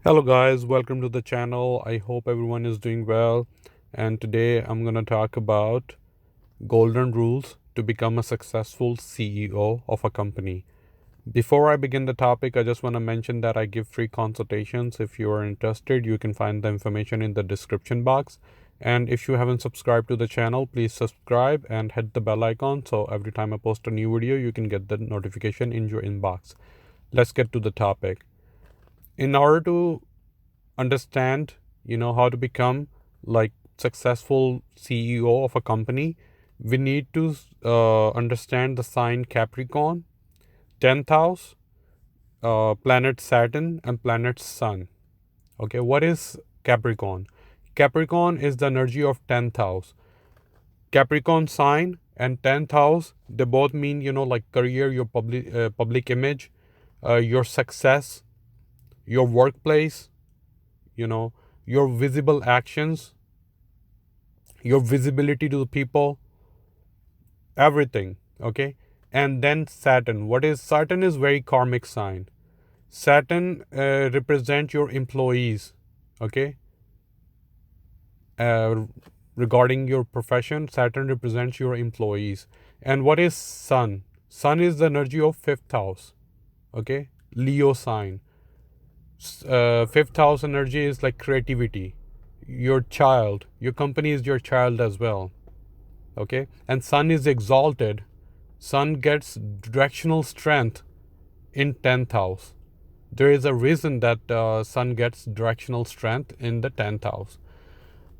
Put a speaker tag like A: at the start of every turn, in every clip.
A: Hello guys, welcome to the channel. I hope everyone is doing well. And today I'm going to talk about golden rules to become a successful CEO of a company. Before I begin the topic, I just want to mention that I give free consultations. If you are interested, you can find the information in the description box. And if you haven't subscribed to the channel, please subscribe and hit the bell icon so every time I post a new video, you can get the notification in your inbox. Let's get to the topic. In order to understand how to become like successful CEO of a company, we need to understand the sign Capricorn, 10th house, planet Saturn, and planet Sun. Okay, what is Capricorn? Capricorn is the energy of 10th house. Capricorn sign and 10th house, they both mean like career, your public image, your success, your workplace, you know your visible actions, your visibility to the people, everything. Okay. And then Saturn, what is Saturn? Is very karmic sign. Saturn represent your employees. Okay. uh, Regarding your profession, Saturn represents your employees. And what is Sun? Sun is the energy of fifth house. Okay. Leo sign. Fifth house energy is like creativity, your child, your company is your child as well. Okay. And Sun is exalted. Sun gets directional strength in 10th house. There is a reason that Sun gets directional strength in the 10th house.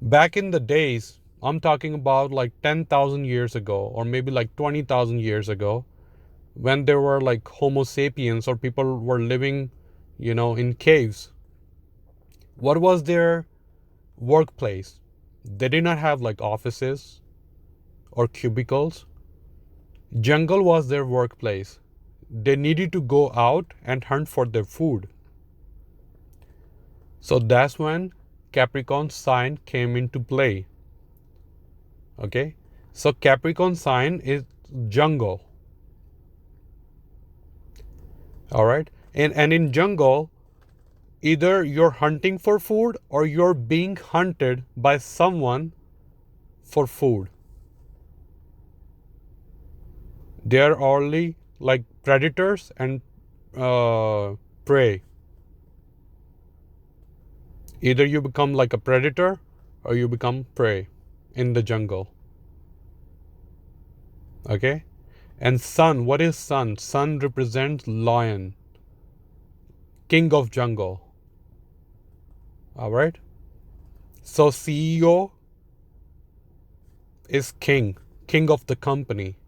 A: Back in the days, I'm talking about like 10,000 years ago, or maybe like 20,000 years ago, when there were like Homo sapiens, or people were living in caves. What was their workplace? They did not have like offices or cubicles. Jungle was their workplace. They needed to go out and hunt for their food. So that's when Capricorn sign came into play. Okay. So Capricorn sign is jungle. All right. And in jungle, either you're hunting for food or you're being hunted by someone for food. They are only like predators and prey. Either you become like a predator or you become prey in the jungle. Okay. And Sun, what is Sun? Sun represents lion, king of jungle. All right. So CEO is king of the company.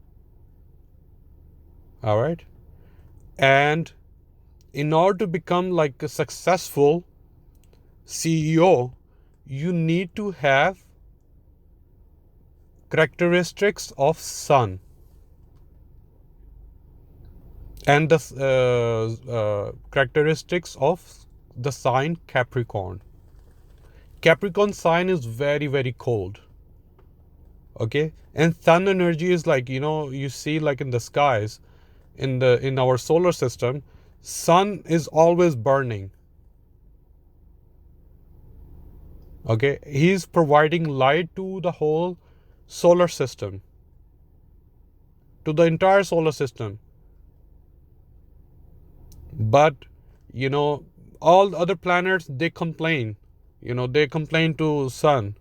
A: All right. And in order to become like a successful CEO, you need to have characteristics of Sun and the characteristics of the sign Capricorn. Capricorn sign is very, very cold. Okay. And Sun energy is like, you see like in the skies, in our solar system, Sun is always burning. Okay. He's providing light to the whole solar system, to the entire solar system. But all other planets, they complain. They complain to Sun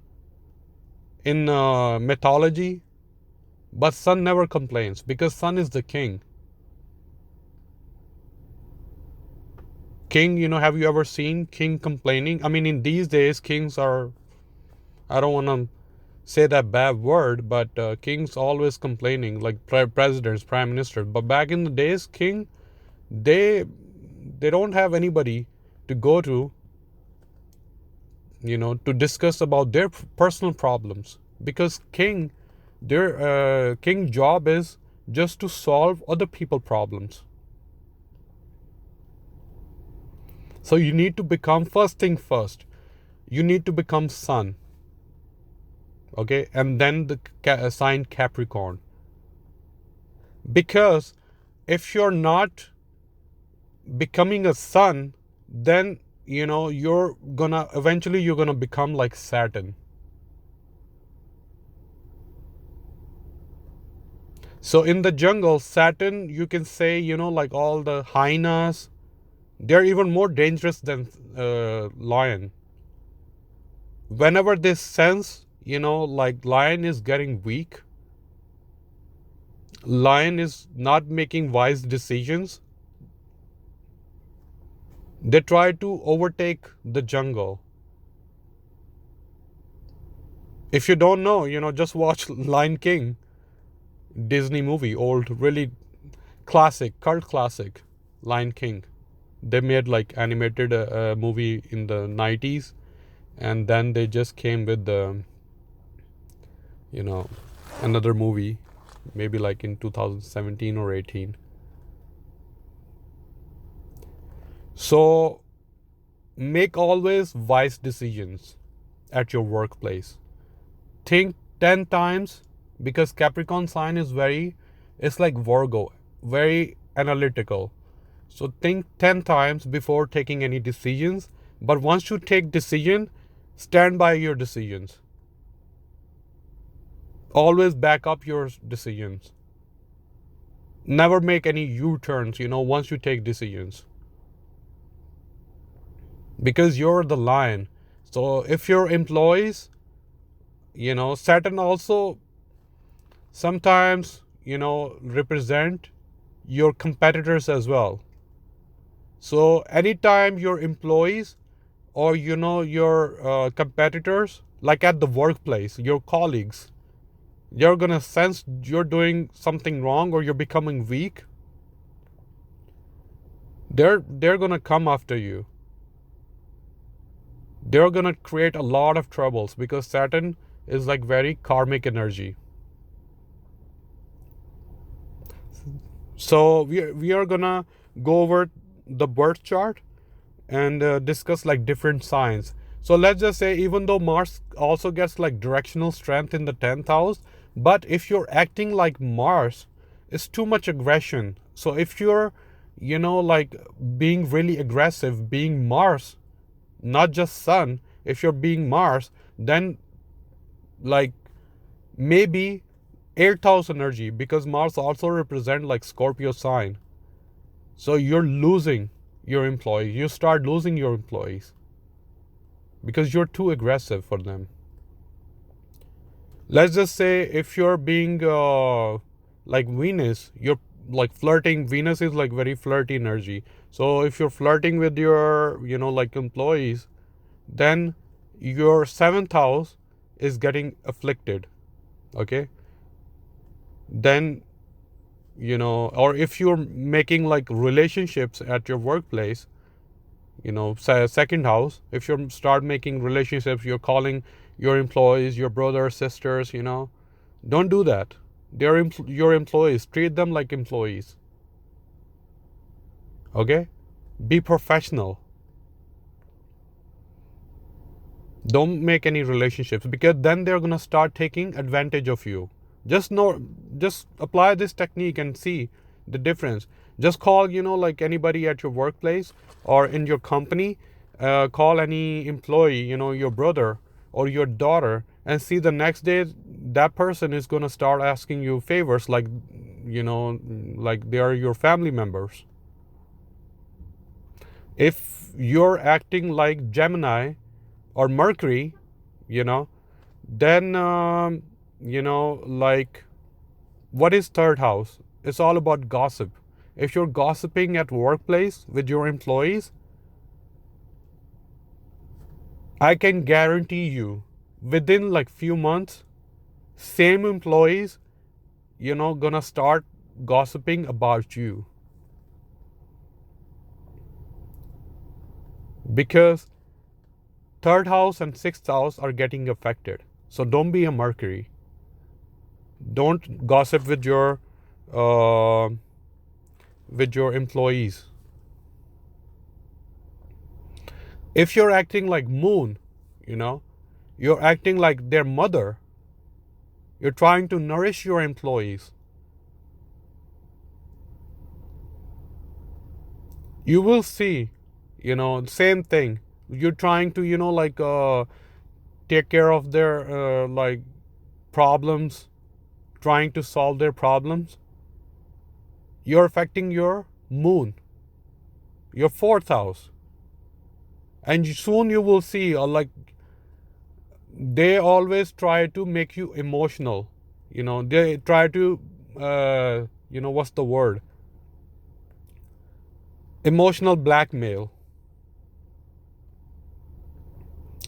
A: in mythology, but Sun never complains because Sun is the king. King, have you ever seen king complaining? I mean, in these days, kings are, I don't want to say that bad word, but kings always complaining, like presidents, prime ministers. But back in the days, king, they don't have anybody to go to, to discuss about their personal problems, because their king job is just to solve other people problems. So you need to become, first thing first, you need to become Sun. Okay. And then the sign Capricorn. Because if you're not becoming a Sun, then you're gonna become like Saturn. So in the jungle, Saturn, you can say, like all the hyenas, they're even more dangerous than lion. Whenever they sense, like lion is getting weak, lion is not making wise decisions, they try to overtake the jungle. If you don't know, just watch Lion King, Disney movie, old, really classic, cult classic, Lion King. They made like animated movie in the 90s, and then they just came with the, another movie, maybe like in 2017 or 18. So make always wise decisions at your workplace. Think 10 times, because Capricorn sign is it's like Virgo, very analytical. So think 10 times before taking any decisions. But once you take decision, stand by your decisions. Always back up your decisions. Never make any U-turns, once you take decisions. Because you're the lion. So if your employees, Saturn also sometimes, represent your competitors as well. So anytime your employees or, your competitors, like at the workplace, your colleagues, you're going to sense you're doing something wrong or you're becoming weak, they're going to come after you. They're going to create a lot of troubles, because Saturn is like very karmic energy. So we are going to go over the birth chart and discuss like different signs. So let's just say, even though Mars also gets like directional strength in the 10th house, but if you're acting like Mars, it's too much aggression. So if you're, like being really aggressive, being Mars, not just Sun, if you're being Mars, then like maybe 8th house energy, because Mars also represents like Scorpio sign. So you're losing your employees. You start losing your employees because you're too aggressive for them. Let's just say if you're being like Venus, you're like flirting. Venus is like very flirty energy. So if you're flirting with your, like employees, then your 7th house is getting afflicted. Okay. Then, or if you're making like relationships at your workplace, say 2nd house, if you start making relationships, you're calling your employees your brothers, sisters, don't do that. They're your employees. Treat them like employees. Okay? Be professional. Don't make any relationships, because then they're going to start taking advantage of you. Just apply this technique and see the difference. Just call, like anybody at your workplace or in your company, call any employee, your brother or your daughter, and see the next day that person is going to start asking you favors, like, like they are your family members. If you're acting like Gemini or Mercury, then, like, what is 3rd house? It's all about gossip. If you're gossiping at workplace with your employees, I can guarantee you within like few months, same employees, gonna start gossiping about you. Because 3rd house and 6th house are getting affected. So don't be a Mercury. Don't gossip with your employees. If you're acting like Moon, you're acting like their mother. You're trying to nourish your employees. You will see, Same thing. You're trying to take care of their problems, trying to solve their problems. You're affecting your moon, your fourth house, and soon you will see they always try to make you emotional. They try to what's the word, emotional blackmail.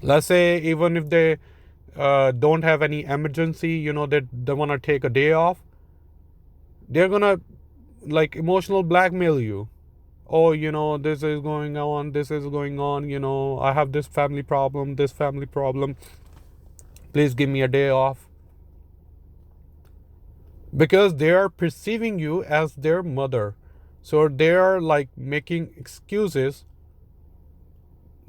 A: Let's say even if they don't have any emergency, they want to take a day off, they're gonna emotional blackmail you. Oh, this is going on, I have this family problem, please give me a day off. Because they are perceiving you as their mother, so they are making excuses,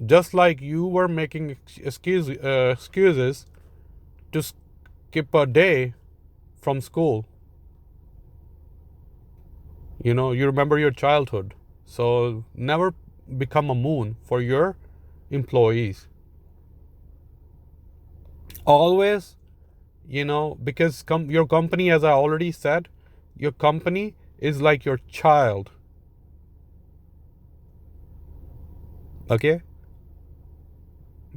A: just like you were making excuses to skip a day from school. You remember your childhood. So never become a moon for your employees. Always, because your company, as I already said, your company is like your child. Okay?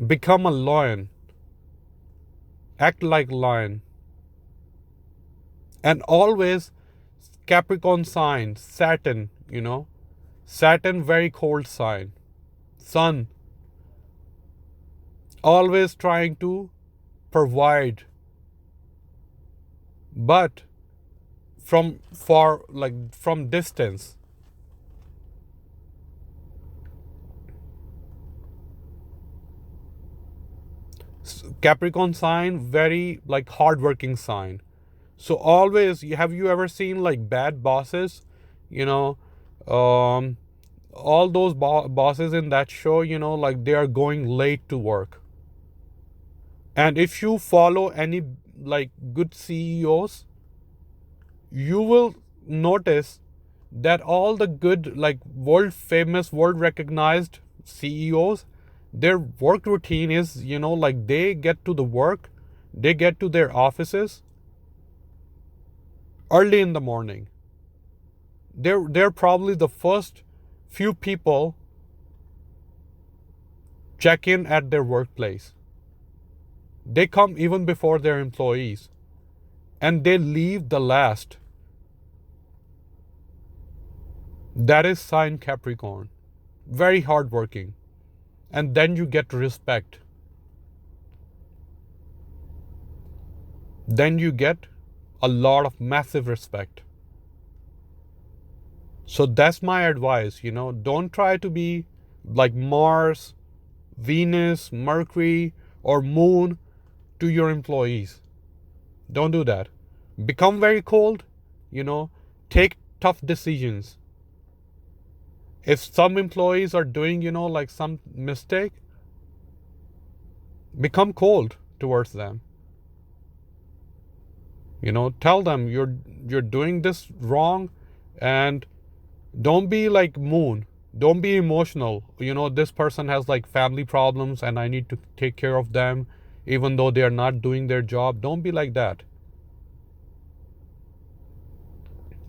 A: Become a lion. Act like lion. And always Capricorn sign, Saturn, Saturn, very cold sign. Sun, always trying to provide, but from far, from distance. Capricorn sign, very hardworking sign. So always, have you ever seen bad bosses? Um, all those bosses in that show, they are going late to work. And if you follow any good CEOs, you will notice that all the good world famous, world recognized CEOs, their work routine is they get to the work, they get to their offices early in the morning. They're probably the first few people check in at their workplace. They come even before their employees, and they leave the last. That is sign Capricorn. Very hardworking. And then you get respect. Then you get a lot of massive respect. So that's my advice, don't try to be like Mars, Venus, Mercury, or Moon to your employees. Don't do that. Become very cold, take tough decisions. If some employees are doing, some mistake, become cold towards them. Tell them you're doing this wrong, and don't be like Moon. Don't be emotional. This person has family problems and I need to take care of them even though they are not doing their job. Don't be like that.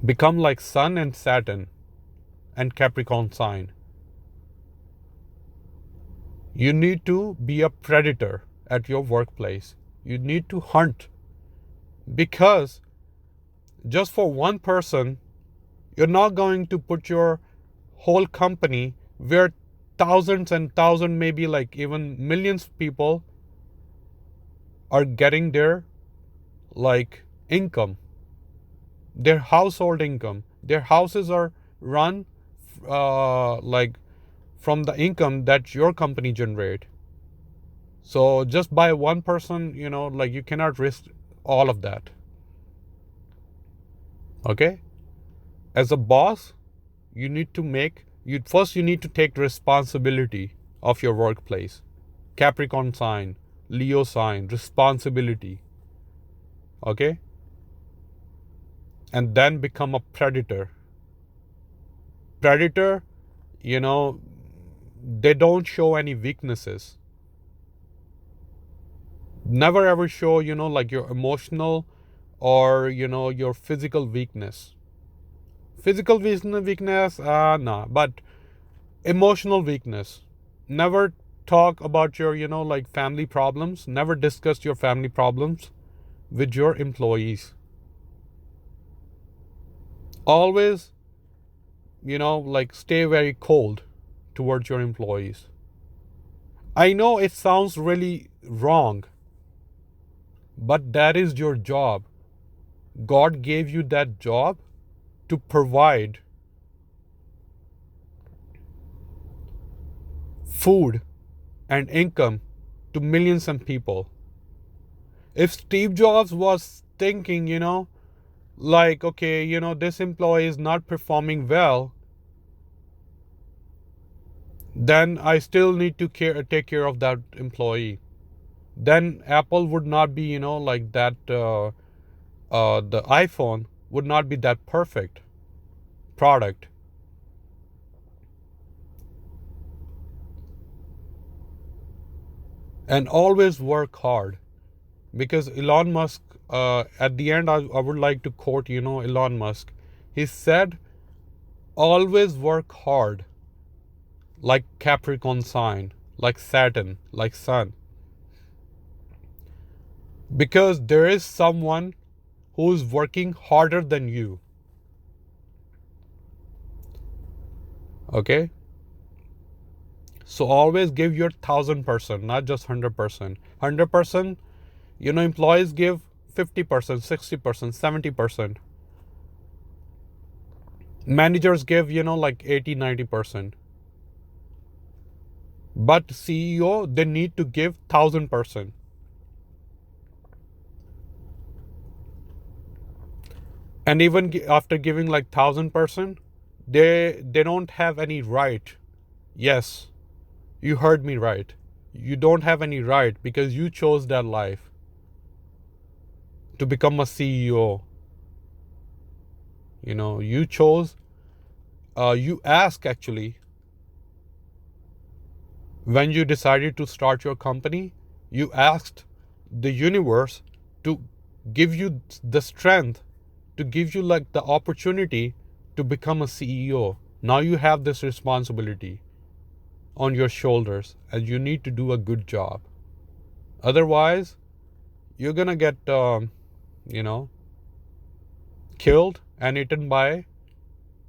A: Become like Sun and Saturn and Capricorn sign. You need to be a predator at your workplace. You need to hunt, because just for one person, you're not going to put your whole company where thousands and thousands, maybe even millions of people are getting their income, their household income. Their houses are run from the income that your company generate. So just by one person, you cannot risk all of that. Okay? As a boss, you need to take responsibility of your workplace. Capricorn sign, Leo sign, responsibility. Okay? And then become a predator. Predator, they don't show any weaknesses. Never ever show, like your emotional or, your physical weakness. Physical weakness, nah, but emotional weakness. Never talk about your, like family problems. Never discuss your family problems with your employees. Always, like stay very cold towards your employees. I know it sounds really wrong, but that is your job. God gave you that job to provide food and income to millions of people. If Steve Jobs was thinking, like, okay, this employee is not performing well, then I still need to take care of that employee. Then Apple would not be, like that, the iPhone would not be that perfect product. And always work hard, because Elon Musk, at the end, I would like to quote, Elon Musk. He said, always work hard, like Capricorn sign, like Saturn, like Sun. Because there is someone who is working harder than you. Okay? So always give your 1000%, not just 100%. 100%, employees give 50%, 60%, 70%. Managers give, like 80, 90%. But CEO, they need to give 1000%. And even after giving like 1000%, they don't have any right. Yes, you heard me right. You don't have any right, because you chose that life to become a CEO. You chose, you asked actually, when you decided to start your company, you asked the universe to give you the strength, to give you like the opportunity to become a CEO. Now you have this responsibility on your shoulders, and you need to do a good job. Otherwise, you're gonna get, killed and eaten by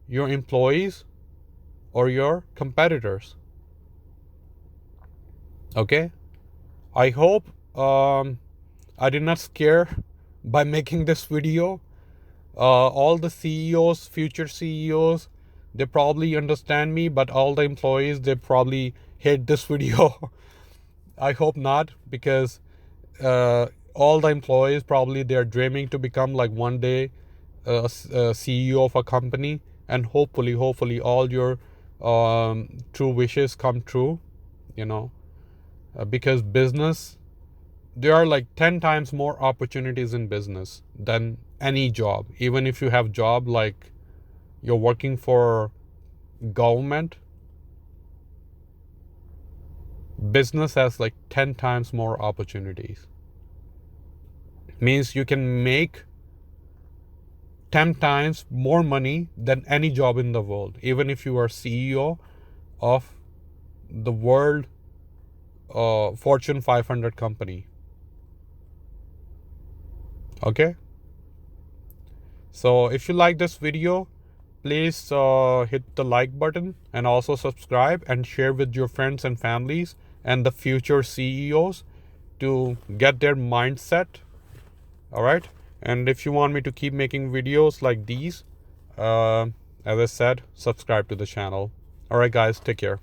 A: your employees or your competitors. Okay? I hope I did not scare by making this video. All the CEOs, future CEOs, they probably understand me, but all the employees, they probably hate this video. I hope not, because all the employees probably they're dreaming to become like one day a CEO of a company, and hopefully all your true wishes come true, because business, there are like 10 times more opportunities in business than any job. Even if you have job like you're working for government, business has like 10 times more opportunities. Means you can make 10 times more money than any job in the world, even if you are CEO of the world Fortune 500 company. Okay? So if you like this video, please hit the like button, and also subscribe and share with your friends and families and the future CEOs to get their mindset. All right? And if you want me to keep making videos like these, as I said, subscribe to the channel. All right, guys, take care.